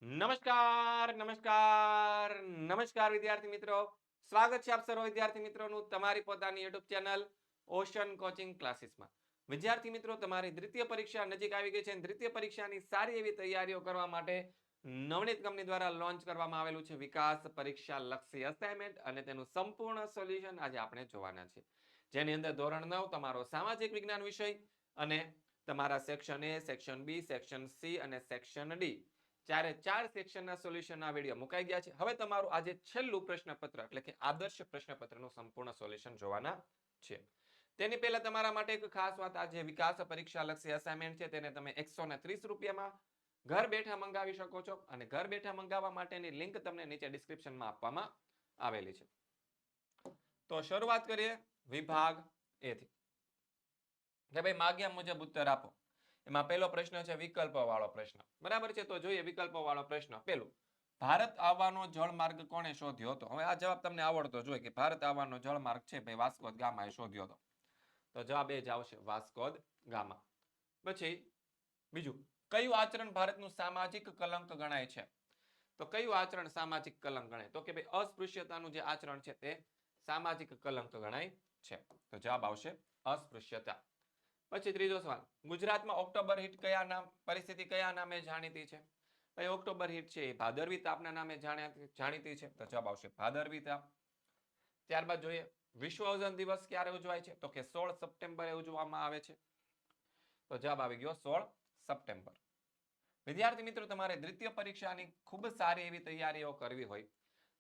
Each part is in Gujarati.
નમસ્કાર નમસ્કાર નમસ્કાર વિદ્યાર્થી મિત્રો, સ્વાગત છે આપ સર્વ વિદ્યાર્થી મિત્રોનું તમારી પોતાની યુટ્યુબ ચેનલ ઓશન કોચિંગ ક્લાસીસમાં. વિદ્યાર્થી મિત્રો, તમારી દ્વિતીય પરીક્ષા નજીક આવી ગઈ છે. દ્વિતીય પરીક્ષાની સારી એવી તૈયારીઓ કરવા માટે નવનીત કંપની દ્વારા લોન્ચ કરવામાં આવેલું છે વિકાસ પરીક્ષા લક્ષી અસાઇનમેન્ટ, અને તેનું સંપૂર્ણ સોલ્યુશન આજે આપણે જોવાના છે. જેની અંદર ધોરણ 9 તમારો સામાજિક વિજ્ઞાન વિષય અને તમારા section A, section B, section C અને સેક્શન ડી ચારે ચાર સેક્શનના સોલ્યુશનના વિડીયો મુકાઈ ગયા છે. હવે તમારું આજે છેલ્લું પ્રશ્નપત્ર એટલે કે આદર્શ પ્રશ્નપત્રનું સંપૂર્ણ સોલ્યુશન જોવાના છે. તેની પહેલા તમારા માટે એક ખાસ વાત, આ જે વિકાસ પરીક્ષા લક્ષી અસાઇનમેન્ટ છે તેને તમે 130 રૂપિયામાં ઘર બેઠા મંગાવી શકો છો, અને ઘર બેઠા મંગાવવા માટેની લિંક તમને નીચે ડિસ્ક્રિપ્શનમાં આપવામાં આવેલી છે. તો શરૂઆત કરીએ વિભાગ એ થી કે ભાઈ માગ્યા મુજબ ઉત્તર આપો. એમાં પહેલો પ્રશ્ન છે વિકલ્પો વાળો પ્રશ્ન, બરાબર છે. તો જોઈએ વિકલ્પો વાળો પ્રશ્ન. પેલું, ભારત આવવાનો જળમાર્ગ કોણે શોધ્યો હતો? હવે આ જવાબ તમને આવડતો જોઈએ કે ભારત આવવાનો જળમાર્ગ છે ભાઈ વાસ્કો દ ગામાએ શોધ્યો હતો. તો જવાબ એ જ આવશે, વાસ્કો દ ગામા. પછી બીજું, કયું આચરણ ભારતનું સામાજિક કલંક ગણાય છે? તો કયું આચરણ સામાજિક કલંક ગણાય? તો કે ભાઈ અસ્પૃશ્યતાનું જે આચરણ છે તે સામાજિક કલંક ગણાય છે. તો જવાબ આવશે અસ્પૃશ્યતા. પછી ત્રીજો સવાલ, ગુજરાતમાં ઓક્ટોબર હીટ કયા નામ પરિસ્થિતિ કયા નામે જાણીતી છે? ભાઈ ઓક્ટોબર હીટ છે એ ભાદરવી તાપના નામે જાણીતી છે. તો જવાબ આવશે ભાદરવી તાપ. ત્યારબાદ જોઈએ વિશ્વ ઓઝોન દિવસ ક્યારે ઉજવાય છે? તો કે 16 સપ્ટેમ્બરે ઉજવવામાં આવે છે. તો જવાબ આવી ગયો 16 સપ્ટેમ્બર. વિદ્યાર્થી મિત્રો, તમારે દ્વિતીય પરીક્ષાની ખૂબ સારી એવી તૈયારીઓ કરવી હોય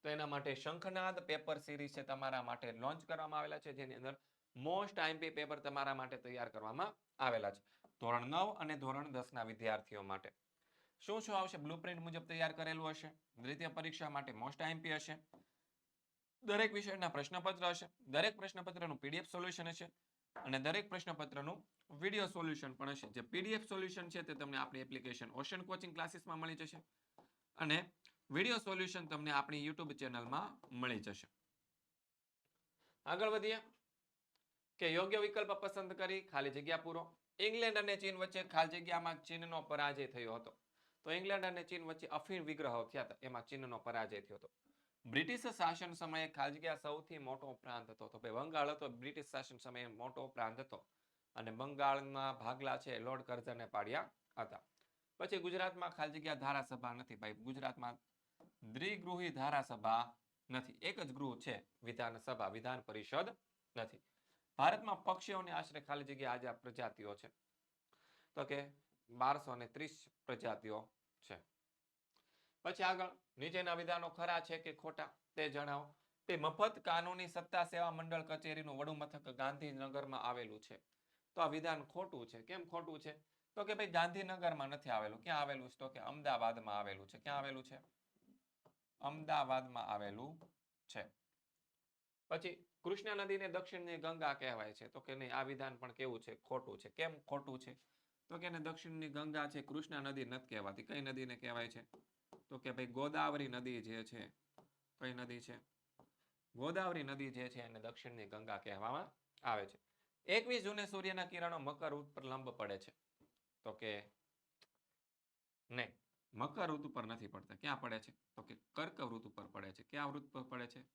તો એના માટે શંખનાદ પેપર સિરીઝ છે તમારા માટે લોન્ચ કરવામાં આવેલા છે, જેની અંદર મોસ્ટ આઈએમપી પેપર તમારા માટે તૈયાર કરવામાં આવેલા છે ધોરણ 9 અને ધોરણ 10 ના વિદ્યાર્થીઓ માટે. શું શું આવશે? બ્લુપ્રિન્ટ મુજબ તૈયાર કરેલું હશે, દ્વિતીય પરીક્ષા માટે મોસ્ટ આઈએમપી હશે, દરેક વિષયના પ્રશ્નપત્ર હશે, દરેક પ્રશ્નપત્રનું પીડીએફ સોલ્યુશન હશે, અને દરેક પ્રશ્નપત્રનું વિડીયો સોલ્યુશન પણ હશે. જે પીડીએફ સોલ્યુશન છે તે તમને આપણી એપ્લિકેશન ઓશન કોચિંગ ક્લાસીસમાં મળી જશે, અને વિડીયો સોલ્યુશન તમને આપણી યુટ્યુબ ચેનલમાં મળી જશે. આગળ વધીએ કે યોગ્ય વિકલ્પ પસંદ કરી ખાલી જગ્યા પૂરો. ઇંગ્લેન્ડ અને ચીન વચ્ચે ખાલી જગ્યામાં ચીનનો પરાજય થયો હતો. તો ઇંગ્લેન્ડ અને ચીન વચ્ચે અફીણ વિગ્રહો થયા હતા, એમાં ચીનનો પરાજય થયો હતો. બ્રિટિશ શાસન સમયે ખાલી જગ્યા સૌથી મોટો પ્રાંત હતો. તો ભાઈ બંગાળ હતો, બ્રિટિશ શાસન સમયે મોટો પ્રાંત હતો, અને બંગાળના ભાગલા છે લોર્ડ કર્ઝને પાડ્યા હતા. પછી ગુજરાતમાં ખાલી જગ્યા ધારાસભા નથી. ભાઈ ગુજરાતમાં દ્વિગૃહી ધારાસભા નથી, એક જ ગૃહ છે વિધાનસભા, વિધાન પરિષદ નથી. ભારતમાં પક્ષીઓની આશરે ખાલી જગ્યા આજે પ્રજાતિઓ છે? તો કે 1230 પ્રજાતિઓ છે. પછી આગળ, નીચેના વિધાનો ખરા છે કે ખોટા તે જણાવો. તે મફત કાનૂની સત્તા સેવા મંડળ કચેરીનું વડું મથક ગાંધીનગરમાં આવેલું છે. તો આ વિધાન ખોટું છે. કેમ ખોટું છે? તો કે ભાઈ ગાંધીનગરમાં નથી આવેલું. ક્યાં આવેલું છે? તો કે અમદાવાદમાં આવેલું છે. ક્યાં આવેલું છે? અમદાવાદમાં આવેલું છે. પછી કૃષ્ણા નદીને દક્ષિણની ગંગા કહેવાય છે? તો કે નહીં, આ વિધાન પણ કેવું છે? ખોટું છે. કેમ ખોટું છે? તો કે દક્ષિણની ગંગા છે કૃષ્ણા નદી નથી કહેવાતી. કઈ નદીને કહેવાય છે? તો કે ભાઈ ગોદાવરી નદી જે છે, કઈ નદી છે? ગોદાવરી નદી જે છે એને દક્ષિણની ગંગા કહેવામાં આવે છે. 21 જૂને સૂર્યના કિરણો મકર ઋતુ પર લંબ પડે છે? તો કે નહીં, મકર ઋતુ પર નથી પડતા. ક્યાં પડે છે? તો કે કર્ક ઋતુ પર પડે છે. ક્યાં ઋતુ પર પડે છે?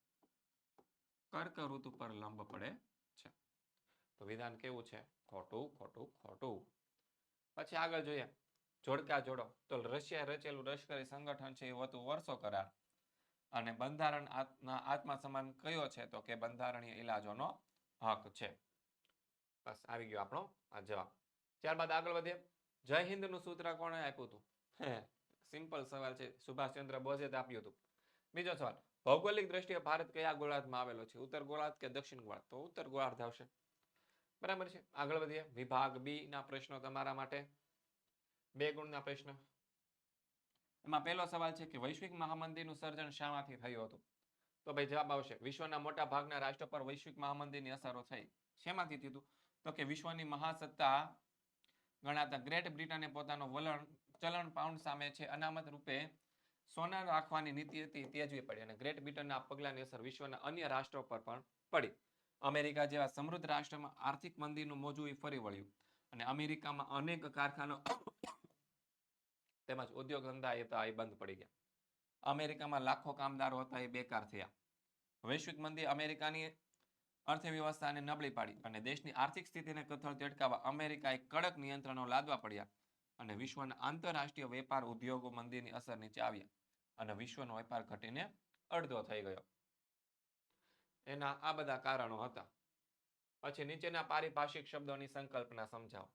કર્ક ઋતુ પર લંબ પડે છે. તો વિધાન કેવું છે? ખોટું ખોટું ખોટું. પછી આગળ જોઈએ જોડકા જોડો. તો રશિયા રચેલું લશ્કરી સંગઠન છે એ હતું વર્ષો કરાર, અને બંધારણ આત્મા સમાન કયો છે? તો કે બંધારણીય ઇલાજોનો હક છે. બસ આવી ગયો આપણો આ જવાબ. ત્યારબાદ આગળ વધીએ. જય હિન્દનું સૂત્ર કોણે આપ્યું હતું? સિમ્પલ સવાલ છે, સુભાષચંદ્ર બોઝે આપ્યું હતું. બીજો સવાલ, ભૌગોલિક દ્રષ્ટિએ ભારત કયા ગોળાર્ધમાં આવેલો છે? ઉત્તર ગોળાર્ધ કે દક્ષિણ ગોળાર્ધ? તો ઉત્તર ગોળાર્ધ આવશે. બરાબર છે. આગળ વધીએ. વિભાગ બી ના પ્રશ્નો તમારા માટે 2 ગુણના પ્રશ્ન. એમાં પહેલો સવાલ છે કે વૈશ્વિક મહામંદીનું સર્જન શામાંથી થયું હતું? તો ભાઈ જવાબ આવશે વિશ્વના મોટા ભાગના રાષ્ટ્રો પર વૈશ્વિક મહામંદીની અસરો થઈ. શેમાંથી થયું હતું? તો કે વિશ્વની મહાસત્તા ગણાતા ગ્રેટ બ્રિટને પોતાનો ચલણ પાઉન્ડ સામે છે અનામત રૂપે સોના રાખવાની નીતિ હતી ત્યજવી પડી, અને ગ્રેટ બ્રિટનના પગલાની અસર વિશ્વના અન્ય રાષ્ટ્રો પર પણ પડી. અમેરિકા જેવા સમૃદ્ધ રાષ્ટ્રમાં આર્થિક મંદીનું મોજું ફરી વળ્યું, અને અમેરિકામાં અનેક કારખાનો તેમજ ઉદ્યોગ ધંધા હતા એ બંધ પડી ગયા. અમેરિકામાં લાખો કામદારો હતા એ બેકાર થયા. વૈશ્વિક મંદી અમેરિકાની અર્થવ્યવસ્થાને નબળી પાડી અને દેશની આર્થિક સ્થિતિને કથળતી અટકાવવા અમેરિકાએ કડક નિયંત્રણો લાદવા પડ્યા અને વિશ્વના આંતરરાષ્ટ્રીય વેપાર ઉદ્યોગો મંદીની અસર નીચે આવ્યા અને વિશ્વનો વેપાર ઘટીને અડધો થઈ ગયો. એના આ બધા કારણો હતા. પછી નીચેના પારિભાષિક શબ્દોની સંકલ્પના સમજાવો.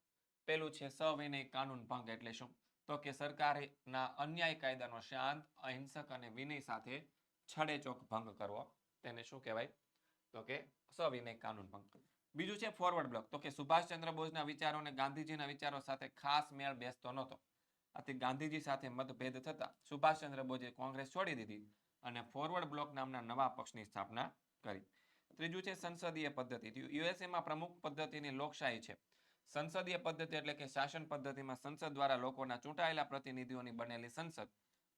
પેલું છે સવિનય કાનૂન ભંગ એટલે શું? તો કે સરકારના અન્યાય કાયદાનો શાંત, અહિંસક અને વિનય સાથે છડેચોક ભંગ કરવો. તેને શું કહેવાય? તો કે સવિનય કાનૂન ભંગ. બીજું છે ફોરવર્ડ બ્લોક. તો કે સુભાષચંદ્ર બોઝના વિચારોને ગાંધીજીના વિચારો સાથે ખાસ મેળ બેસતો નહોતો. આથી ગાંધીજી સાથે મતભેદ થતા સુભાષચંદ્ર બોઝે કોંગ્રેસ છોડી દીધી અને ફોરવર્ડ બ્લોક નામના નવા પક્ષની સ્થાપના કરી. ત્રીજું છે સંસદીય પદ્ધતિ. યુએસએમાં પ્રમુખ પદ્ધતિની લોકશાહી છે. સંસદીય પદ્ધતિ એટલે કે શાસન પદ્ધતિમાં સંસદ દ્વારા લોકોના ચૂંટાયેલા પ્રતિનિધિઓની બનેલી સંસદ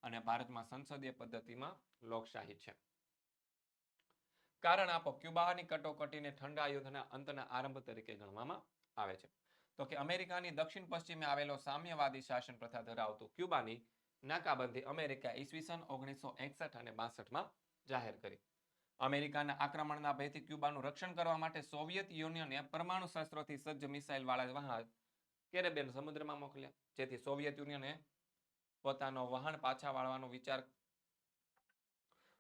અને ભારતમાં સંસદીય પદ્ધતિમાં લોકશાહી છે. કારણ આપો. ક્યુબાની કટોકટીને ઠંડા યુદ્ધના અંતના આરંભ તરીકે ગણવામાં આવે છે. તો કે અમેરિકાની દક્ષિણ પશ્ચિમે આવેલો સામ્યવાદી શાસન પ્રથા ધરાવતું ક્યુબાની નાકાબંધી અમેરિકા ઈસવીસન 1961 અને 62માં જાહેર કરી. અમેરિકાના આક્રમણના ભયથી ક્યુબાનું રક્ષણ કરવા માટે સોવિયત યુનિયને પરમાણુ શસ્ત્રોથી સજ્જ મિસાઇલ વાળા વહાણ કેરેબિયન સમુદ્રમાં મોકલ્યા, જેથી સોવિયત યુનિયને પોતાનો વહાણ પાછા વાળવાનો વિચાર.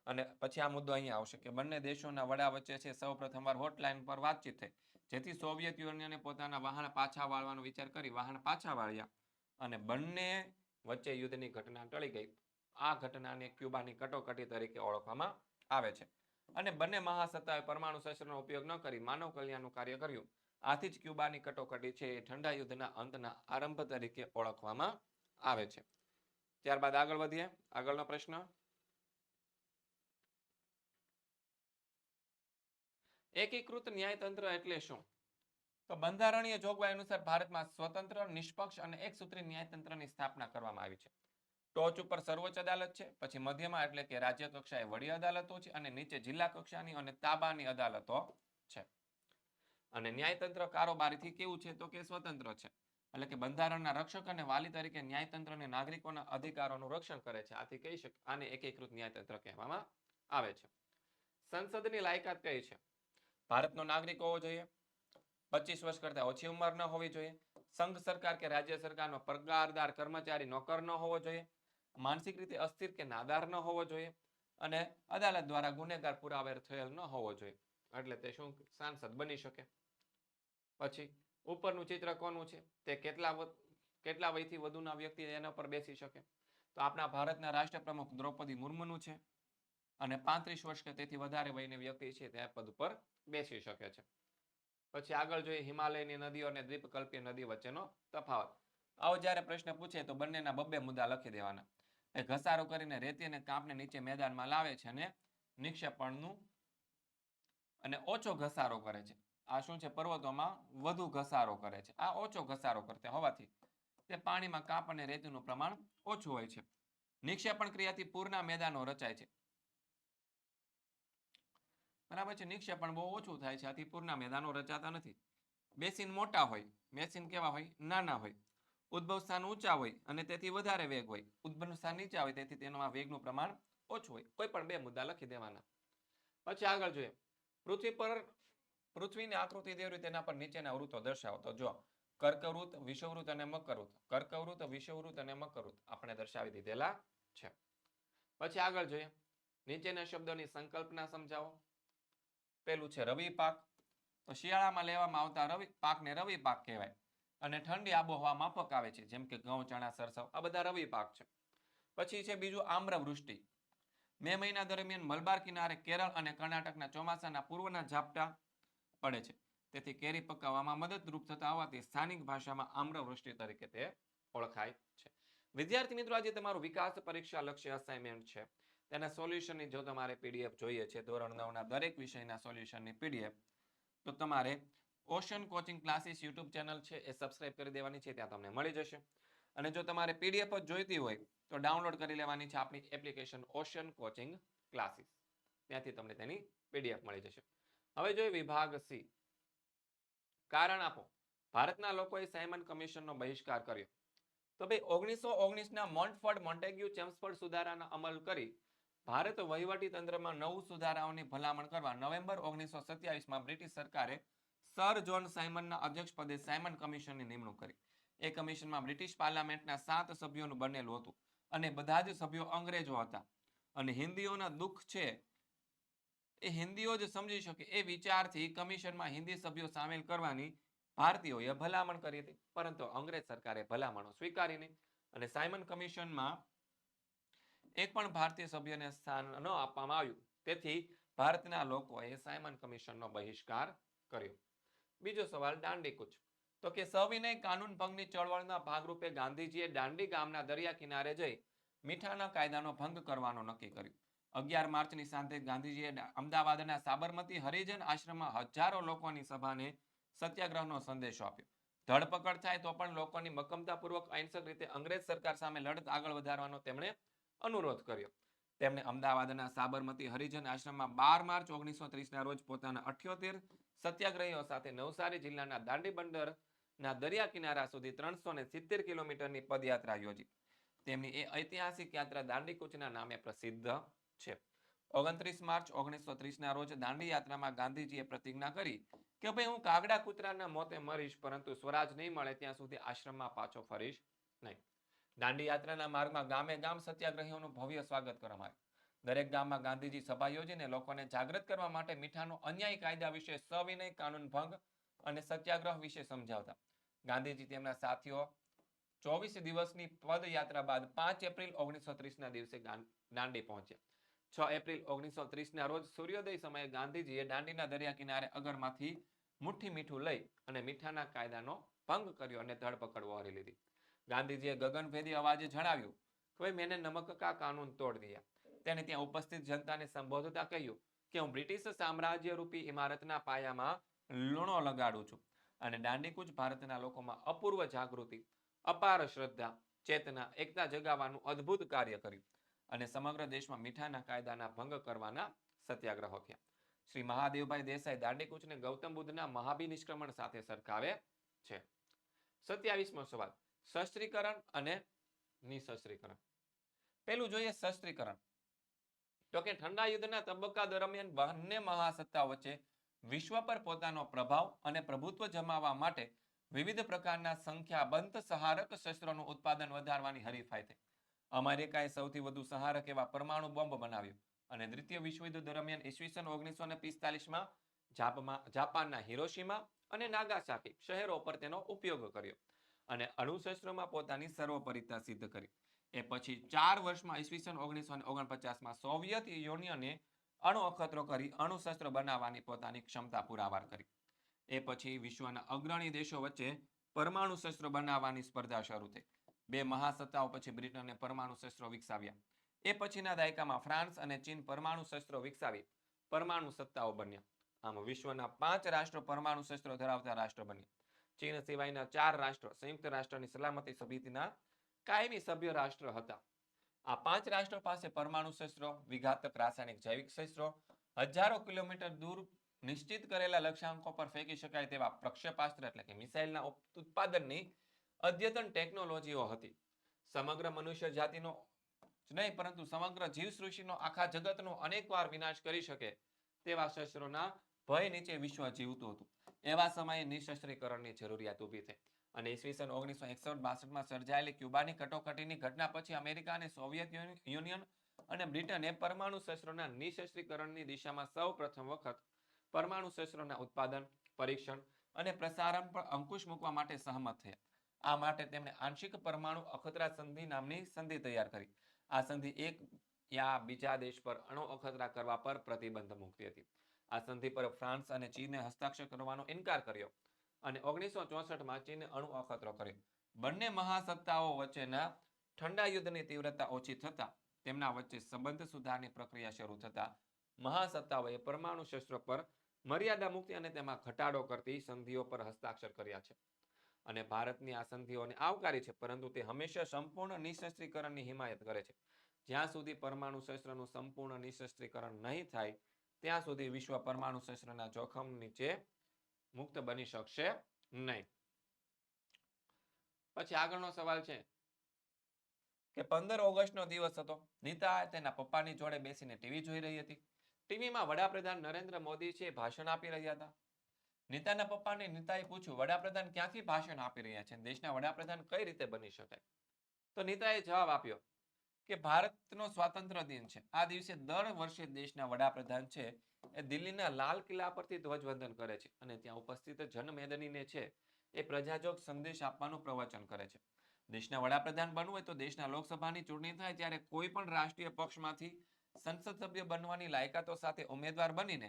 અને પછી આ મુદ્દો અહીંયા આવશે કે બંને દેશોના વડા વચ્ચે છે સૌ પ્રથમવાર હોટલાઇન પર વાતચીત થઈ, જેથી સોવિયત યુનિયને પોતાના વહાણ પાછા વાળવાનો વિચાર કરી વહાણ પાછા વાળ્યા અને બંને વચ્ચે યુદ્ધની ઘટના ટળી ગઈ. આ ઘટનાને ક્યુબાની કટોકટી તરીકે ઓળખવામાં આવે છે. અને બંને મહાસત્તાએ પરમાણુ શસ્ત્રનો ઉપયોગ ન કરી માનવ કલ્યાણનું કાર્ય કર્યું. આથી જ ક્યુબાની કટોકટી છે એ ઠંડા યુદ્ધના અંતના આરંભ તરીકે ઓળખવામાં આવે છે. ત્યારબાદ આગળ વધીએ. આગળનો પ્રશ્ન. એકીકૃત ન્યાયતંત્ર એટલે શું? તો બંધારણીય જોગવાઈ અનુસાર ભારતમાં સ્વતંત્ર, નિષ્પક્ષ અને એકસૂત્રી ન્યાયતંત્રની સ્થાપના કરવામાં આવી છે. ટોચ ઉપર સર્વોચ્ચ અદાલત છે, પછી મધ્યમાં એટલે કે રાજ્ય કક્ષાએ વડી અદાલતો છે અને નીચે જિલ્લા કક્ષાની અને તાબાની અદાલતો છે. અને ન્યાયતંત્ર કારોબારીથી કેવું છે? તો કે સ્વતંત્ર છે. એટલે કે બંધારણના રક્ષક અને વાલી તરીકે ન્યાયતંત્રને નાગરિકોના અધિકારોનું રક્ષણ કરે છે. આથી કહી શકાય આને એકીકૃત ન્યાયતંત્ર કહેવામાં આવે છે. સંસદની લાયકાત કઈ છે? ભારતનો નાગરિક હોવો જોઈએ, 25 વર્ષ કરતા ઓછી ઉંમર ન હોવી જોઈએ, સંઘ સરકાર કે રાજ્ય સરકારનો પગારદાર કર્મચારી નોકર ન હોવો જોઈએ, માનસિક રીતે અસ્થિર કે નાદાર ન હોવો જોઈએ અને અદાલત દ્વારા ગુનેગાર પુરાવેર થયેલ ન હોવો જોઈએ. એટલે તે શું સાંસદ બની શકે. પછી ઉપરનું ચિત્ર કોનું છે? તે કેટલા વયથી વધુના વ્યક્તિ એના પર બેસી શકે? તો આપણા ભારતના રાષ્ટ્રપ્રમુખ દ્રૌપદી મુર્મુનું છે અને 35 વર્ષ કે તેથી વધારે વયની વ્યક્તિ છે તે પદ ઉપર બેસી શકે છે. પછી આગળ જોઈએ હિમાલયની નદીઓ અને દ્વીપકલ્પીય નદી વચ્ચેનો તફાવત. આવો જ્યારે પ્રશ્ન પૂછે તો બંનેના બબ્બે મુદ્દા લખી દેવાના. એ ઘસારો કરીને રેતી અને કાંપને નીચે મેદાનમાં લાવે છે અને નિક્ષેપણનું અને ઓછો ઘસારો કરે છે. આ શું છે? પર્વતોમાં વધુ ઘસારો કરે છે. આ ઓછો ઘસારો કરતા હોવાથી તે પાણીમાં કાંપ અને રેતીનું પ્રમાણ ઓછું હોય છે. નિક્ષેપણ ક્રિયાથી પૂરના મેદાનો રચાય છે. બરાબર છે. નિક્ષેપણ બહુ ઓછું થાય છે, આથી પૂરના મેદાનો રચાતા નથી. બેસિન મોટા હોય, બેસિન કેવા હોય? નાના હોય. ઉદ્ભવ સ્થાન ઊંચા હોય અને તેથી વધારે વેગ હોય. ઉદ્ભવ સ્થાન નીચા હોય તેથી તેનું વેગનું પ્રમાણ ઓછું હોય. કોઈ પણ બે મુદ્દા લખી દેવાના. પછી આગળ જોઈએ પૃથ્વીની આકૃતિ દોરી તેના પર નીચેના વૃત્તો દર્શાવો. તો જો કર્કવૃત્ત, વિષુવવૃત્ત અને મકરવૃત્ત. કર્કવૃત્ત, વિષુવવૃત્ત અને મકરવૃત્ત આપણે દર્શાવી દીધેલા છે. પછી આગળ જોઈએ નીચેના શબ્દોની સંકલ્પના સમજાવો. પેલું છે રવિ પાક. તો શિયાળામાં લેવામાં આવતા પાકને રવિ પાક કહેવાય અને ઠંડી આબોહવામાં પકાવે છે, જેમ કે ઘઉં, ચણા, સરસવ આ બધા રવિ પાક છે. પછી છે બીજું આમ્રવૃષ્ટિ. મે મહિના દરમિયાન મલબાર કિનારે કેરળ અને કર્ણાટકના ચોમાસાના પૂર્વના ઝાપટા પડે છે, તેથી કેરી પકાવવામાં મદદરૂપ થતા હોવાથી સ્થાનિક ભાષામાં આમ્રવૃષ્ટિ તરીકે તે ઓળખાય છે. વિદ્યાર્થી મિત્રો, આજે તમારું વિકાસ પરીક્ષા લક્ષ્ય અસાઇનમેન્ટ છે. તેના સોલ્યુશનની જો તમારે પીડીએફ જોઈએ છે ધોરણ 9ના દરેક વિષયના સોલ્યુશનની પીડીએફ, તો તમારે ocean coaching classes YouTube channel છે એ સબસ્ક્રાઇબ કરી દેવાની છે, ત્યાં તમને મળી જશે. અને જો તમારે પીડીએફ જ જોઈતી હોય તો ડાઉનલોડ કરી લેવાની છે આપણી એપ્લિકેશન ઓશન કોચિંગ ક્લાસીસ. ત્યાંથી તમને તેની પીડીએફ મળી જશે. હવે જોઈએ વિભાગ સી. કારણ આપો. ભારતના લોકોએ સાયમન કમિશનનો બહિષ્કાર કર્યો. તો ભાઈ 1919 મોન્ટફોર્ડ મોન્ટેગ્યુ ચેમ્સફોર્ડ સુધારાના અમલ કરી ભારત વહીવટી તંત્રમાં નવું સુધારાઓની ભલામણ કરવા નવેમ્બર 1927માં બ્રિટિશ સરકારે સર જોન સાયમનના અધ્યક્ષપદે સાયમન કમિશનની નિમણૂક કરી. એ કમિશનમાં બ્રિટિશ પાર્લામેન્ટના 7 સભ્યોનું બનેલું હતું અને બધા જ સભ્યો અંગ્રેજો હતા. અને હિન્દીઓના દુઃખ છે એ હિન્દીઓ જ સમજી શકે એ વિચારથી કમિશનમાં હિન્દી સભ્યો સામેલ કરવાની ભારતીયોએ ભલામણ કરી હતી, પરંતુ અંગ્રેજ સરકારે ભલામણો સ્વીકારી નહીં અને સાયમન કમિશનમાં એક પણ ભારતીય સભ્યને સ્થાન ન આપવામાં આવ્યું. તેથી ભારતના લોકોએ સાયમન કમિશનનો બહિષ્કાર કર્યો. બીજો સવાલ દાંડીકૂચ. તો કે સવિનય કાનૂન ભંગની ચળવળના ભાગરૂપે ગાંધીજીએ દાંડી ગામના દરિયા કિનારે જઈ મીઠાના કાયદાનો ભંગ કરવાનો નક્કી કર્યું. 11 માર્ચની સાંજે ગાંધીજીએ અમદાવાદના સાબરમતી હરિજન આશ્રમમાં હજારો લોકોની સભાને સત્યાગ્રહનો સંદેશો આપ્યો. ધરપકડ થાય તો પણ લોકોની મક્કમતાપૂર્વક અહિંસક રીતે અંગ્રેજ સરકાર સામે લડત આગળ વધારવાનો તેમણે અનુરોધ કર્યો. તેમણે અમદાવાદના સાબરમતી હરિજન આશ્રમમાં 12 માર્ચ 1930ના રોજ પોતાના 78 સત્યાગ્રહીઓ સાથે નવસારી જિલ્લાના દાંડી બંદરના દરિયા કિનારા સુધી 370 કિલોમીટરની પદયાત્રા યોજી. તેમની એ ઐતિહાસિક યાત્રા દાંડીકૂચના નામે પ્રસિદ્ધ છે. 29 માર્ચ 1930ના રોજ દાંડી યાત્રામાં ગાંધીજીએ પ્રતિજ્ઞા કરી કે ભાઈ હું કાગડા કૂતરાના મોતે મરીશ, પરંતુ સ્વરાજ નહીં મળે ત્યાં સુધી આશ્રમમાં પાછો ફરીશ નહીં. દાંડી યાત્રાના માર્ગમાં ગામે ગામ સત્યાગ્રહીઓનું ભવ્ય સ્વાગત કરવામાં આવ્યું. દરેક ગામમાં ગાંધીજી સભા યોજીને લોકોને જાગૃત કરવા માટે મીઠાનો અન્યાયી કાયદા વિશે, સવિનય કાનૂન ભંગ અને સત્યાગ્રહ વિશે સમજાવતા. ગાંધીજી તેમના સાથીઓ 24 દિવસની પદયાત્રા બાદ 5 એપ્રિલ 1930ના દિવસે દાંડી પહોંચ્યા. 6 એપ્રિલ 1930ના રોજ સૂર્યોદય સમયે ગાંધીજીએ દાંડીના દરિયા કિનારે અગરમાંથી મુઠ્ઠી મીઠું લઈ અને મીઠાના કાયદાનો ભંગ કર્યો અને ધરપકડ વહોરી લીધી. ગાંધીજીએ ગગનભેદી અવાજે જણાવ્યું કે મેને નમક કા કાનૂન તોડ દિયા. તેને ત્યાં ઉપસ્થિત જનતાને સંબોધતા કહ્યું કે હું બ્રિટિશ સામ્રાજ્ય રૂપી ઇમારતના પાયામાં લૂણો લગાડું છું. અને દાંડીકૂચ ભારતના લોકોમાં અપૂર્વ જાગૃતિ, અપાર શ્રદ્ધા, ચેતના, એકતા જગાવવાનું અદ્ભુત કાર્ય કર્યું અને સમગ્ર દેશમાં મીઠાના કાયદાના ભંગ કરવાના સત્યાગ્રહો થયા. શ્રી મહાદેવભાઈ દેસાઈ દાંડીકૂચને ગૌતમ બુદ્ધના મહાભિનિષ્ક્રમણ સાથે સરખાવે છે. 27મો સવાલ, શસ્ત્રીકરણ અને નિશસ્ત્રીકરણ. પેલું જોઈએ શસ્ત્રીકરણ. તો કે ઠંડા યુદ્ધના તબક્કા દરમિયાન બંને મહાસત્તાઓ વચ્ચે વિશ્વ પર પોતાનો પ્રભાવ અને પ્રભુત્વ જમાવવા માટે વિવિધ પ્રકારના સંખ્યાબંધ સહારક શસ્ત્રોનું ઉત્પાદન વધારવાની હરીફાઈ થઈ. અમેરિકાએ સૌથી વધુ સહારક એવા પરમાણુ બોમ્બ બનાવ્યો અને દ્વિતીય વિશ્વયુદ્ધ દરમિયાન ઈસવીસન 1945માં જાપાનના હિરોશીમા અને નાગાસાકી શહેરો પર તેનો ઉપયોગ કર્યો અને અણુશસ્ત્રોમાં પોતાની સર્વોપરિતા સિદ્ધ કરી. એ પછી 4 વર્ષમાં ઈસવીસન 1949માં સોવિયત યુનિયને અણુ અખતરો કરી અણુશસ્ત્ર બનાવવાની પોતાની ક્ષમતા પુરાવાર કરી. એ પછી વિશ્વના અગ્રણી દેશો વચ્ચે પરમાણુ શસ્ત્રો બનાવવાની સ્પર્ધા શરૂ થઈ. 2 મહાસત્તાઓ પછી બ્રિટને પરમાણુ શસ્ત્રો વિકસાવ્યા. એ પછીના દાયકામાં ફ્રાન્સ અને ચીન પરમાણુ શસ્ત્રો વિકસાવી પરમાણુ સત્તાઓ બન્યા. આમ વિશ્વના 5 રાષ્ટ્રો પરમાણુ શસ્ત્રો ધરાવતા રાષ્ટ્ર બન્યા. ચીન સિવાયના 4 રાષ્ટ્રો સંયુક્ત રાષ્ટ્રની સલામતી સમિતિના કાયમી સભ્ય રાષ્ટ્ર હતા. આ 5 રાષ્ટ્રો પાસે પરમાણુ શસ્ત્રો, વિઘાતક રાસાયણિક જૈવિક શસ્ત્રો, હજારો કિલોમીટર દૂર નિશ્ચિત કરેલા લક્ષ્યાંકો પર ફેંકી શકાય તેવા પ્રક્ષેપાસ્ત્ર એટલે કે મિસાઇલના ઉત્પાદનની અદ્યતન ટેકનોલોજીઓ હતી. સમગ્ર મનુષ્ય જાતિનો જ નહીં પરંતુ સમગ્ર જીવસૃષ્ટિનો, આખા જગતનો અનેકવાર વિનાશ કરી શકે તેવા શસ્ત્રોના ભય નીચે વિશ્વ જીવતું હતું. એવા સમયે નિશસ્ત્રીકરણની જરૂરિયાત ઊભી થઈ અને ઈસવીસન 1961-62માં સર્જાયેલી ક્યુબાની કટોકટીની ઘટના પછી અમેરિકા અને સોવિયત યુનિયન અને બ્રિટને પરમાણુ શસ્ત્રોના નિશસ્ત્રીકરણની દિશામાં સૌ પ્રથમ વખત પરમાણુ શસ્ત્રોના ઉત્પાદન, પરીક્ષણ અને પ્રસારણ પર અંકુશ મૂકવા માટે સહમત થયા. આ માટે તેમણે આંશિક પરમાણુ અખતરા સંધિ નામની સંધિ તૈયાર કરી. આ સંધિ એક યા બીજા દેશ પર અણુ અખતરા કરવા પર પ્રતિબંધ મૂકતી હતી. આ સંધિ પર ફ્રાન્સ અને ચીને હસ્તાક્ષર કરવાનો ઇનકાર કર્યો અને 1964માં ચીને અણુ અખતરો કર્યો. બંને મહાસત્તાઓ વચ્ચેના ઠંડા યુદ્ધની તીવ્રતા ઓછી થતા તેમના વચ્ચે સંબંધ સુધારની પ્રક્રિયા શરૂ થતા મહાસત્તાઓએ પરમાણુ શસ્ત્રો પર મર્યાદા મુક્તિ અને તેમાં ઘટાડો કરતી સંધિઓ પર હસ્તાક્ષર કર્યા છે અને ભારતની આ સંધિઓને આવકારી છે, પરંતુ તે હંમેશા સંપૂર્ણ નિશસ્ત્રીકરણની હિમાયત કરે છે. જ્યાં સુધી પરમાણુ શસ્ત્રનું સંપૂર્ણ નિશસ્ત્રીકરણ નહીં થાય ત્યાં સુધી વિશ્વ પરમાણુ શસ્ત્રના જોખમ નીચે મુક્ત બની શકશે નહીં. પછી આગળનો સવાલ છે કે 15 ઓગસ્ટનો દિવસ હતો. નીતા તેના પપ્પાની જોડે બેસીને ટીવી જોઈ રહી હતી. ટીવીમાં વડાપ્રધાન નરેન્દ્ર મોદી છે ભાષણ આપી રહ્યા હતા. નીતાના પપ્પાને નીતાએ પૂછ્યું, વડાપ્રધાન ક્યાંથી ભાષણ આપી રહ્યા છે? દેશના વડાપ્રધાન કઈ રીતે બની શકાય? તો નીતાએ જવાબ આપ્યો કે ભારતનો સ્વાતંત્ર્ય દિન છે. આ દિવસે દર વર્ષે દેશના વડાપ્રધાન છે એ દિલ્હીના લાલ કિલ્લા પરથી ધ્વજવંદન કરે છે અને ત્યાં ઉપસ્થિત જનમેદનીને છે એ પ્રજાજોગ સંદેશ આપવાનું પ્રવચન કરે છે. દેશના વડાપ્રધાન બનવું હોય તો દેશના લોકસભાની ચૂંટણી થાય ત્યારે કોઈ પણ રાષ્ટ્રીય પક્ષમાંથી સંસદ સભ્ય બનવાની લાયકાતો સાથે ઉમેદવાર બનીને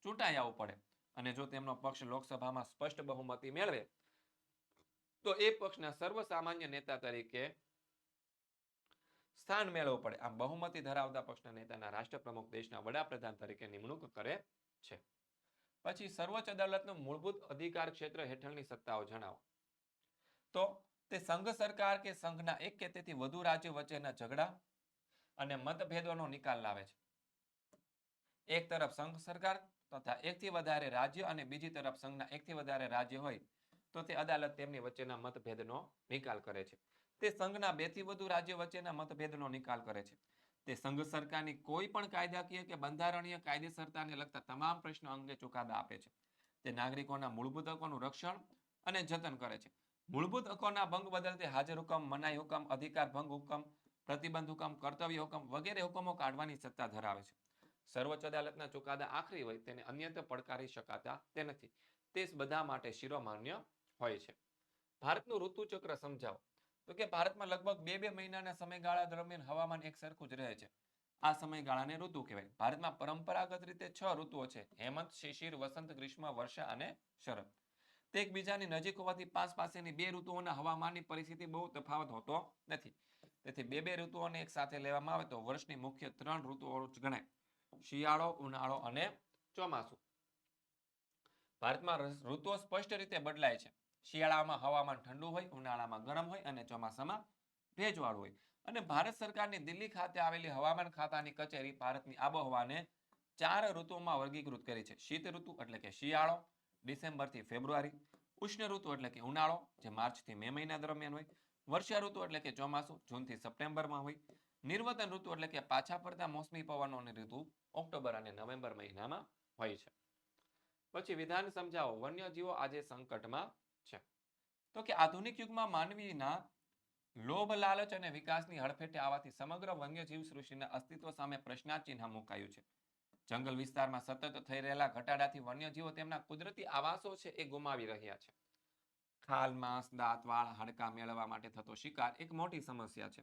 ચૂંટાઈ આવવું પડે અને જો તેમનો પક્ષ લોકસભામાં સ્પષ્ટ બહુમતી મેળવે તો એ પક્ષના સર્વસામાન્ય નેતા તરીકે સ્થાન મેળવવું પડે. આમ બહુમતી ધરાવતા પક્ષના નેતાના રાષ્ટ્રપ્રમુખ દેશના વડાપ્રધાન તરીકે નિમણૂક કરે છે. પછી સર્વોચ્ચ અદાલતનું મૂળભૂત અધિકાર ક્ષેત્ર હેઠળની સત્તાઓ જણાવો. તો તે સંઘ સરકાર કે સંઘના એક કે તેથી વધુ રાજ્યો વચ્ચેના ઝઘડા અને મતભેદોનો નિકાલ લાવે છે. એક તરફ સંઘ સરકાર તથા એકથી વધારે રાજ્ય અને બીજી તરફ સંઘના એકથી વધારે રાજ્ય હોય તો તે અદાલત તેમની વચ્ચેના મતભેદનો નિકાલ કરે છે. તે સંઘના બેથી વધુ રાજ્યો વચ્ચેના મતભેદનો નિકાલ કરે છે. તે સંઘ સરકારની કોઈ પણ કાયદાકીય કે બંધારણીય કાયદેસરતાને લગતા તમામ પ્રશ્નો અંગે ચુકાદા આપે છે. તે નાગરિકોના મૂળભૂત હકોનું રક્ષણ અને જતન કરે છે. મૂળભૂત હકોના ભંગ બદલ તે હાજર હુકમ, મનાઈ હુકમ, અધિકાર ભંગ હુકમ, પ્રતિબંધ હુકમ, કર્તવ્ય હુકમ વગેરે હુકમો કાઢવાની સત્તા ધરાવે છે. સર્વોચ્ચ અદાલતના ચુકાદા આખરી હોય તેને અન્યત્ર પડકારી શકાતા તે નથી. તે બધા માટે શિરોમાન્ય હોય છે. ભારતનું ઋતુચક્ર સમજાવો. તો કે ભારતમાં લગભગ 2 મહિનાના સમયગાળા દરમિયાન હવામાન એક સરખું જ રહે છે. આ સમયગાળાને ઋતુ કહેવાય. ભારતમાં પરંપરાગત રીતે 6 ઋતુઓ છે: હેમંત, શિશિર, વસંત, ગ્રીષ્મ, વર્ષા અને શરદ. તે એકબીજાની નજીક હોવાથી પાસેની 2 ઋતુઓના હવામાનની પરિસ્થિતિ બહુ તફાવત હોતો નથી. તેથી 2 ઋતુઓને એક સાથે લેવામાં આવે તો વર્ષની મુખ્ય 3 ઋતુઓ જ ગણાય: શિયાળો, ઉનાળો અને ચોમાસું. ભારતમાં ઋતુઓ સ્પષ્ટ રીતે બદલાય છે. શિયાળામાં હવામાન ઠંડુ હોય, ઉનાળામાં ગરમ હોય અને ચોમાસામાં ભેજવાળું હોય. અને ભારત સરકારની દિલ્હી ખાતે આવેલી હવામાન ખાતાની કચેરી ભારતની આબોહવાને 4 ઋતુઓમાં વર્ગીકૃત કરી છે: શીત ઋતુ એટલે કે શિયાળો, ડિસેમ્બરથી ફેબ્રુઆરી; ઉષ્ણ ઋતુ એટલે કે ઉનાળો, જે માર્ચથી મે મહિના દરમિયાન હોય; વર્ષા ઋતુ એટલે કે ચોમાસું, જૂનથી સપ્ટેમ્બરમાં હોય; નિર્વતન ઋતુ એટલે કે પાછા ફરતા મોસમી પવનોની ઋતુ ઓક્ટોબર અને નવેમ્બર મહિનામાં હોય છે. પછી વિધાન સમજાવો. વન્યજીવો આજે સંકટમાં છે. તો કે આધુનિક યુગમાં માનવીના લોભ, લાલચ અને વિકાસની હડફેટે આવવાથી સમગ્ર વન્યજીવ સૃષ્ટિના અસ્તિત્વ સામે પ્રશ્નાર્થ મુકાયું છે. જંગલ વિસ્તારમાં સતત થઈ રહેલા ઘટાડાથી વન્યજીવો તેમના કુદરતી આવાસો છે એ ગુમાવી રહ્યા છે. ખાલ, માંસ, દાંત, વાળ, હાડકાં મેળવવા માટે થતો શિકાર એક મોટી સમસ્યા છે.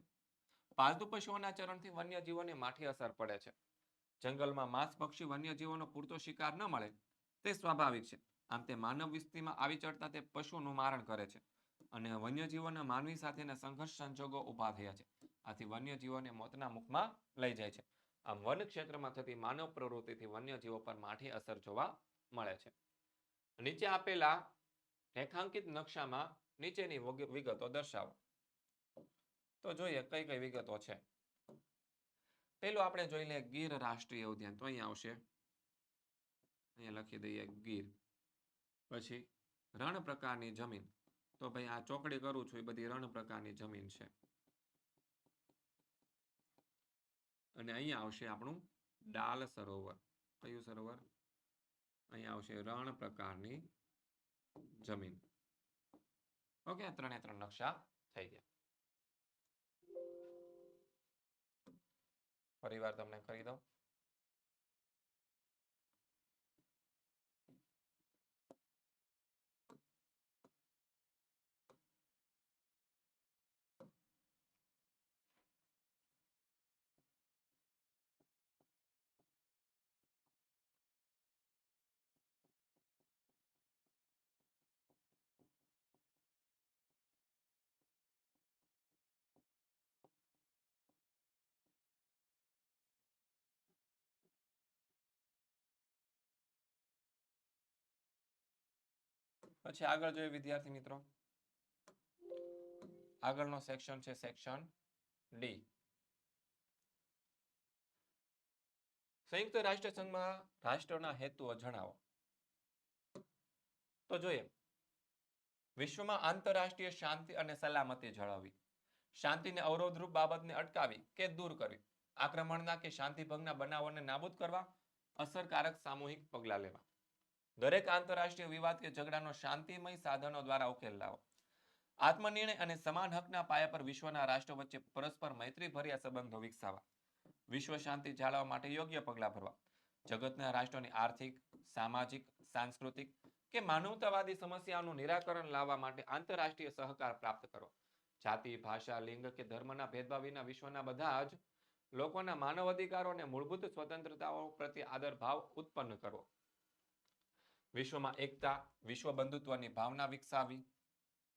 પાલતુ પશુઓના ચરણથી વન્યજીવોને માઠી અસર પડે છે. જંગલમાં માંસ ભક્ષી વન્યજીવોનો પૂરતો શિકાર ન મળે તે સ્વાભાવિક છે. આમ તે માનવ વસ્તીમાં આવી ચડતા તે પશુનું મારણ કરે છે અને વન્યજીવોના માનવી સાથેના સંઘર્ષ સંજોગો ઊભા થયા છે. આથી વન્યજીવોને મોતના મુખમાં લઈ જાય છે. આમ વન ક્ષેત્રમાં થતી માનવ પ્રવૃત્તિથી વન્યજીવો પર માઠી અસર જોવા મળે છે. નીચે આપેલા રેખાંકિત નકશામાં નીચેની વિગતો દર્શાવો. તો જોઈએ કઈ કઈ વિગતો છે. પેલું આપણે જોઈ લઈએ ગીર રાષ્ટ્રીય ઉદ્યાન. તો અહીંયા આવશે, અહીંયા લખી દઈએ ગીર. પછી રણ પ્રકારની જમીન. તો ભાઈ આ ચોકડી કરું છું એ બધી રણ પ્રકારની જમીન છે. અને અહીંયા આવશે આપણું ડાલ સરોવર. કયું સરોવર? અહીંયા આવશે રણ પ્રકારની જમીન. ઓકે, 3 નકશા થઈ ગયા. ફરી વાર તમને કરી દઉં. પછી આગળ જોઈએ વિદ્યાર્થી મિત્રો. આગળનો સેક્શન છે સેક્શન ડી. સંયુક્ત રાષ્ટ્ર સંઘમાં રાષ્ટ્રના હેતુઓ જણાવો. તો જોઈએ, વિશ્વમાં આંતરરાષ્ટ્રીય શાંતિ અને સલામતી જાળવવી, શાંતિને અવરોધરૂપ બાબતને અટકાવી કે દૂર કરવી, આક્રમણના કે શાંતિભંગના બનાવોને નાબૂદ કરવા અસરકારક સામૂહિક પગલાં લેવા, દરેક આંતરરાષ્ટ્રીય વિવાદ કે ઝઘડાનો શાંતિમય સાધનો દ્વારા ઉકેલ લાવો, આત્મનિર્ણય અને સમાન હકના પાયા પર વિશ્વના રાષ્ટ્રો વચ્ચે પરસ્પર મૈત્રીભર્યા સંબંધો વિકસાવવા, વિશ્વ શાંતિ જાળવવા માટે યોગ્ય પગલાં ભરવા, જગતના રાષ્ટ્રોની આર્થિક, સામાજિક, સાંસ્કૃતિક કે માનવતાવાદી સમસ્યાઓનું નિરાકરણ લાવવા માટે આંતરરાષ્ટ્રીય સહકાર પ્રાપ્ત કરો, જાતિ, ભાષા, લિંગ કે ધર્મના ભેદભાવ વિના વિશ્વના બધા જ લોકોના માનવ અધિકારો અને મૂળભૂત સ્વતંત્રતાઓ પ્રત્યે આદર ભાવ ઉત્પન્ન કરવો, વિશ્વમાં એકતા, વિશ્વ બંધુત્વની ભાવના વિકસાવી,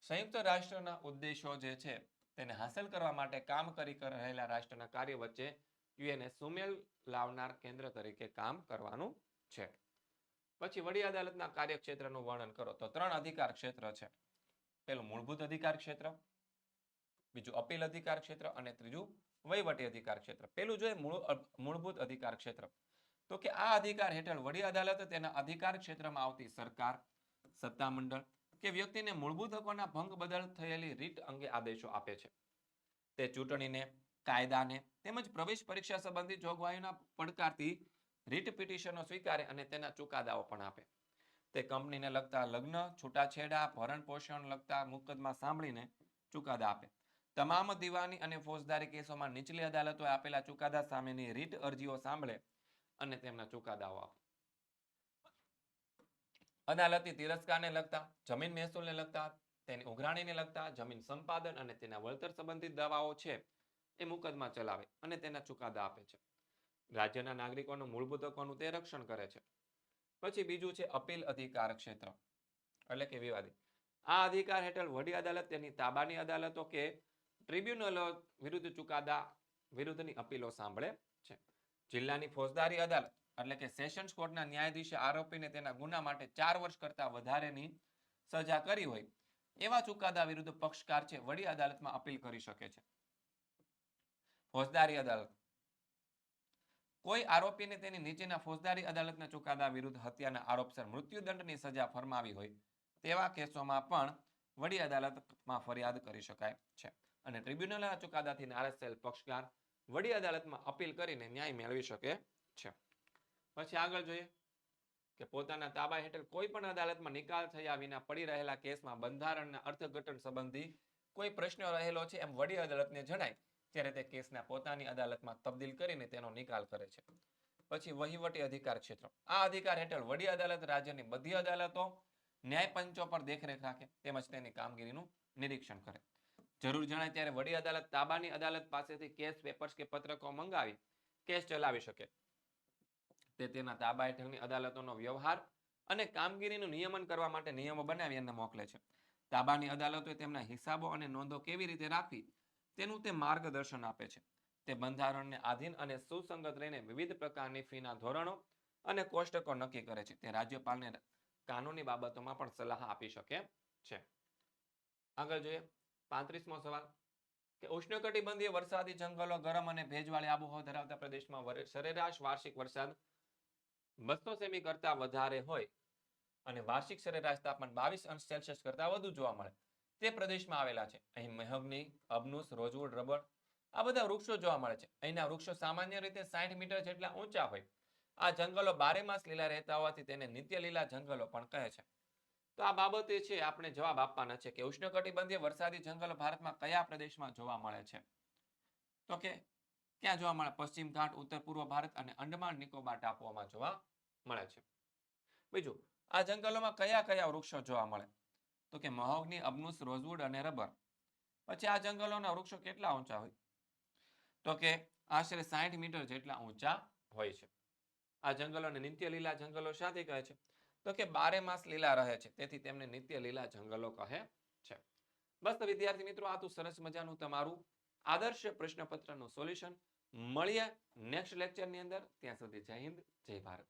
સંયુક્ત રાષ્ટ્રના ઉદ્દેશો જે છે તેને હાંસલ કરવા માટે કામ કરી રહેલા રાષ્ટ્રના કાર્ય વચ્ચે યુએનએ સુમેળ લાવનાર કેન્દ્ર તરીકે કામ કરવાનું છે. પછી વડી અદાલતના કાર્યક્ષેત્રનું વર્ણન કરો તો 3 અધિકાર ક્ષેત્ર છે. પહેલું મૂળભૂત અધિકાર ક્ષેત્ર, બીજું અપીલ અધિકાર ક્ષેત્ર અને ત્રીજું વહીવટી અધિકાર ક્ષેત્ર. પહેલું જોઈએ મૂળભૂત અધિકાર ક્ષેત્ર. તો કે આ અધિકાર હેઠળ વડી અદાલત તેના અધિકાર ક્ષેત્રમાં આવતી સરકાર, સત્તામંડળ કે વ્યક્તિને મૂળભૂત હકોના ભંગ બદલ થયેલી રીટ અંગે આદેશો આપે છે. તે ચૂંટણીને, કાયદાને તેમજ પ્રવેશ પરીક્ષા સંબંધિત જોગવાઈઓના પડકારતી રીટ પિટિશનો સ્વીકારે અને તેના ચુકાદાઓ પણ આપે. તે કંપનીને લગતા લગ્ન, છૂટાછેડા, ભરણ પોષણ લગતા મુકદ્દમા સાંભળીને ચુકાદા આપે. તમામ દીવાની અને ફોજદારી કેસોમાં નીચલી અદાલતોએ આપેલા ચુકાદા સામેની રીટ અરજીઓ સાંભળે અને તેમના ચુકાદાઓ આપે. અદાલતી તિરસ્કારને લગતા, જમીન મહેસૂલને લગતા, તેની ઉઘરાણીને લગતા, જમીન સંપાદન અને તેના વળતર સંબંધિત દાવાઓ છે એ મુકદ્દમા ચલાવે અને તેના ચુકાદા આપે છે. રાજ્યના નાગરિકોનું મૂળભૂત હકોનું તે રક્ષણ કરે છે. પછી બીજું છે અપીલ અધિકાર ક્ષેત્ર એટલે કે વિવાદી. આ અધિકાર હેઠળ વડી અદાલત તેની તાબાની અદાલતો કે ટ્રિબ્યુનલો વિરુદ્ધ ચુકાદા વિરુદ્ધની અપીલો સાંભળે છે. જિલ્લાની ફોજદારી અદાલત એટલે કે સેશન્સ કોર્ટના ન્યાયાધીશે આરોપીને તેના ગુના માટે 4 વર્ષ કરતા વધારેની સજા કરી હોય એવા ચુકાદા વિરુદ્ધ પક્ષકાર છે વડી અદાલતમાં અપીલ કરી શકે છે. ફોજદારી અદાલત કોઈ આરોપીને તેની નીચેના ફોજદારી અદાલતના ચુકાદા વિરુદ્ધ હત્યાના આરોપસર મૃત્યુદંડની સજા ફરમાવી હોય તેવા કેસોમાં પણ વડી અદાલતમાં ફરિયાદ કરી શકાય છે. અને ટ્રિબ્યુનલના ચુકાદાથી નારાજ થયેલ પક્ષકાર વડી અદાલતમાં અપીલ કરીને ન્યાય મેળવી શકે છે. પછી આગળ જોઈએ કે પોતાના તાબા હેઠળ કોઈ પણ અદાલતમાં નિકાલ થયા વિના પડી રહેલા કેસમાં બંધારણના અર્થઘટન સંબંધી કોઈ પ્રશ્ન રહેલો છે એમ વડી અદાલતને જણાય ત્યારે તે કેસના પોતાની અદાલતમાં તબદીલ કરીને તેનો નિકાલ કરે છે. પછી વહીવટી અધિકાર ક્ષેત્ર. આ અધિકાર હેઠળ વડી અદાલત રાજ્યની બધી અદાલતો, ન્યાય પંચો પર દેખરેખ રાખે તેમજ તેની કામગીરીનું નિરીક્ષણ કરે. જરૂર જણાય ત્યારે વડી અદાલત તાબાની અદાલત પાસેથી કેસ, પેપર્સ કે પત્રકો મંગાવી કેસ ચલાવી શકે. તે તેના તાબા હેઠળની અદાલતોનો વ્યવહાર અને કામગીરીનું નિયમન કરવા માટે નિયમો બનાવી અને મોકલે છે. તાબાની અદાલતોએ તેમના હિસાબો અને નોંધો કેવી રીતે રાખવી તેનું તે માર્ગદર્શન આપે છે. તે બંધારણને આધીન અને સુસંગત રહીને વિવિધ પ્રકારની ફીના ધોરણો અને કોષ્ટકો નક્કી કરે છે. તે રાજ્યપાલને કાનૂની બાબતોમાં પણ સલાહ આપી શકે છે. આગળ જોઈએ 35મો સવાલ કે ઉષ્ણકટિબંધીય વરસાદી જંગલો, ગરમ અને ભેજવાળી આબોહવા ધરાવતા પ્રદેશમાં સરેરાશ વાર્ષિક વરસાદ 200 સેમી કરતા વધારે હોય અને વાર્ષિક સરેરાશ તાપમાન 22°C કરતા વધુ જોવા મળે તે પ્રદેશમાં આવેલા છે. અહીં મહેગની, અબનુસ, રોઝવુડ, રબર આ બધા વૃક્ષો જોવા મળે છે. અહીંના વૃક્ષો સામાન્ય રીતે 60 મીટર જેટલા ઊંચા હોય. આ જંગલો 12 માસ લીલા રહેતા હોવાથી તેને નિત્ય લીલા જંગલો પણ કહે છે. તો આ બાબતે છે આપણે જવાબ આપવાના છે કે ઉષ્ણકટિબંધીય વરસાદી જંગલો ભારતમાં કયા પ્રદેશમાં જોવા મળે છે? તો કે ક્યાં જોવા મળે? પશ્ચિમ ઘાટ, ઉત્તર પૂર્વ ભારત અને અંડમાન નિકોબાર ટાપુઓમાં જોવા મળે છે. બીજું, આ જંગલોમાં કયા કયા વૃક્ષો જોવા મળે? તો કે મહોગની, અબનુસ, રોઝવુડ અને રબર. પછી આ જંગલોના વૃક્ષો કેટલા ઊંચા હોય? તો કે આશરે 60 મીટર જેટલા ઊંચા હોય છે. આ જંગલોને નિત્ય લીલા જંગલો શાથી કહે છે? તો કે 12 માસ લીલા રહે છે તેથી તેમને નિત્ય લીલા જંગલો કહે છે. બસ તો વિદ્યાર્થી મિત્રો, આ તો સરસ મજાનું તમારું આદર્શ પ્રશ્નપત્રનું સોલ્યુશન. મળીએ નેક્સ્ટ લેક્ચરની અંદર. ત્યાં સુધી જય હિન્દ, જય ભારત.